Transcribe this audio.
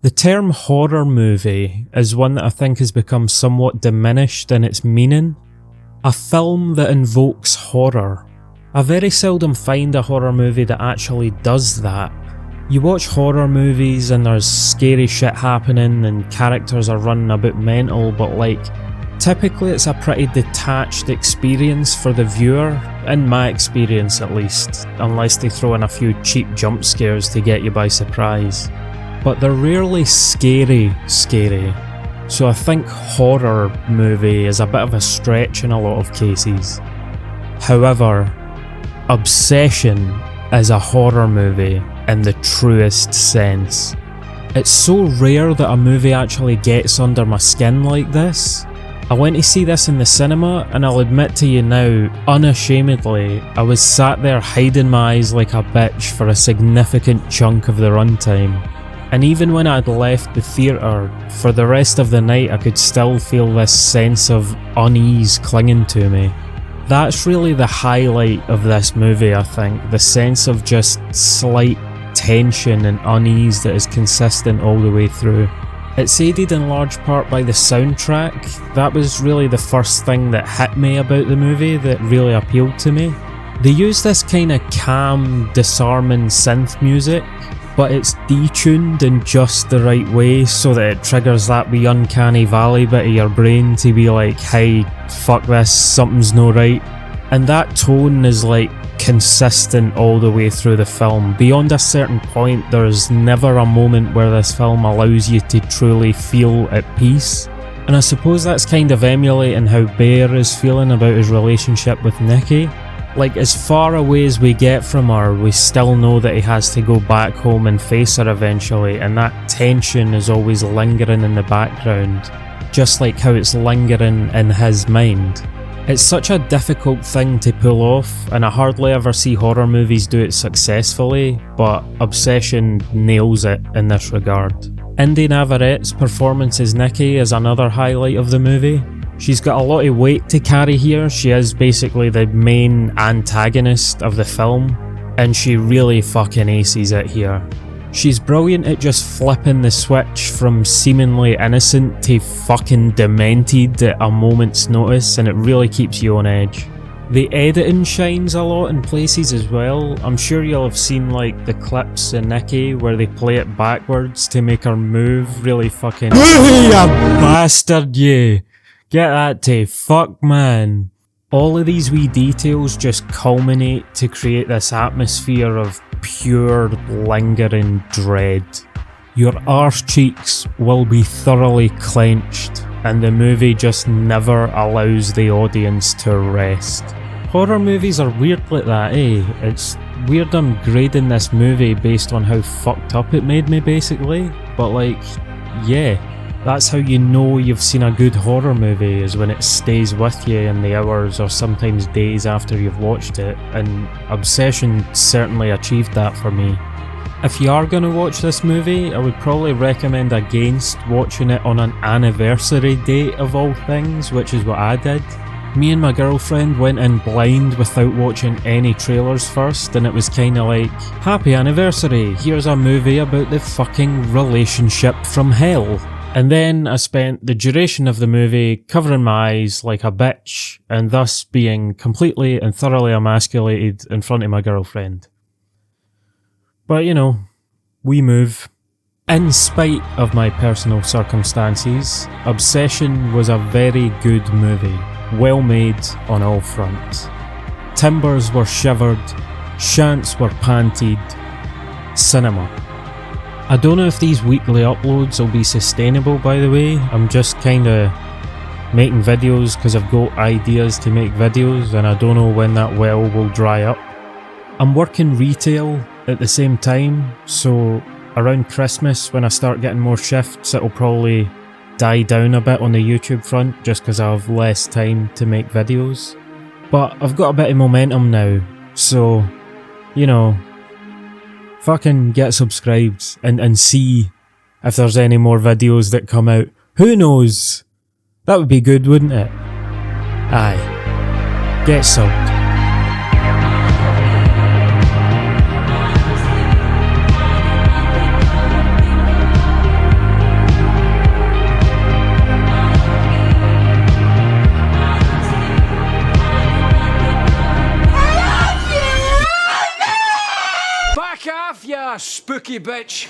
The term horror movie is one that I think has become somewhat diminished in its meaning. A film that invokes horror. I very seldom find a horror movie that actually does that. You watch horror movies and there's scary shit happening and characters are running about mental, but typically it's a pretty detached experience for the viewer, in my experience at least, unless they throw in a few cheap jump scares to get you by surprise. But they're rarely scary. So I think horror movie is a bit of a stretch in a lot of cases. However, Obsession is a horror movie in the truest sense. It's so rare that a movie actually gets under my skin like this. I went to see this in the cinema, and I'll admit to you now, unashamedly, I was sat there hiding my eyes like a bitch for a significant chunk of the runtime. And even when I'd left the theatre, for the rest of the night I could still feel this sense of unease clinging to me. That's really the highlight of this movie, I think, the sense of just slight tension and unease that is consistent all the way through. It's aided in large part by the soundtrack. That was really the first thing that hit me about the movie that really appealed to me. They use this kind of calm, disarming synth music, but it's detuned in just the right way so that it triggers that wee uncanny valley bit of your brain to be like, hey, fuck this, something's no right. And that tone is consistent all the way through the film. Beyond a certain point, there's never a moment where this film allows you to truly feel at peace. And I suppose that's kind of emulating how Bear is feeling about his relationship with Nikki. As far away as we get from her, we still know that he has to go back home and face her eventually, and that tension is always lingering in the background, just like how it's lingering in his mind. It's such a difficult thing to pull off, and I hardly ever see horror movies do it successfully, but Obsession nails it in this regard. Indy Navarrette's performance as Nikki is another highlight of the movie. She's got a lot of weight to carry here. She is basically the main antagonist of the film, and she really fucking aces it here. She's brilliant at just flipping the switch from seemingly innocent to fucking demented at a moment's notice, and it really keeps you on edge. The editing shines a lot in places as well. I'm sure you'll have seen the clips in Nikki where they play it backwards to make her move really fucking you bastard, you! Get that to fuck, man. All of these wee details just culminate to create this atmosphere of pure lingering dread. Your arse cheeks will be thoroughly clenched, and the movie just never allows the audience to rest. Horror movies are weird like that, eh? It's weird I'm grading this movie based on how fucked up it made me, basically, but yeah. That's how you know you've seen a good horror movie, is when it stays with you in the hours or sometimes days after you've watched it, and Obsession certainly achieved that for me. If you are going to watch this movie, I would probably recommend against watching it on an anniversary date of all things, which is what I did. Me and my girlfriend went in blind without watching any trailers first, and it was kinda like, happy anniversary, here's a movie about the fucking relationship from hell. And then I spent the duration of the movie covering my eyes like a bitch, and thus being completely and thoroughly emasculated in front of my girlfriend. But we move. In spite of my personal circumstances, Obsession was a very good movie, well made on all fronts. Timbers were shivered, shants were panted, cinema. I don't know if these weekly uploads will be sustainable, by the way. I'm just kinda making videos because I've got ideas to make videos, and I don't know when that well will dry up. I'm working retail at the same time, so around Christmas when I start getting more shifts, it'll probably die down a bit on the YouTube front just because I have less time to make videos. But I've got a bit of momentum now, so fucking get subscribed and see if there's any more videos that come out. Who knows? That would be good, wouldn't it? Aye. Get subbed. Ah, spooky bitch.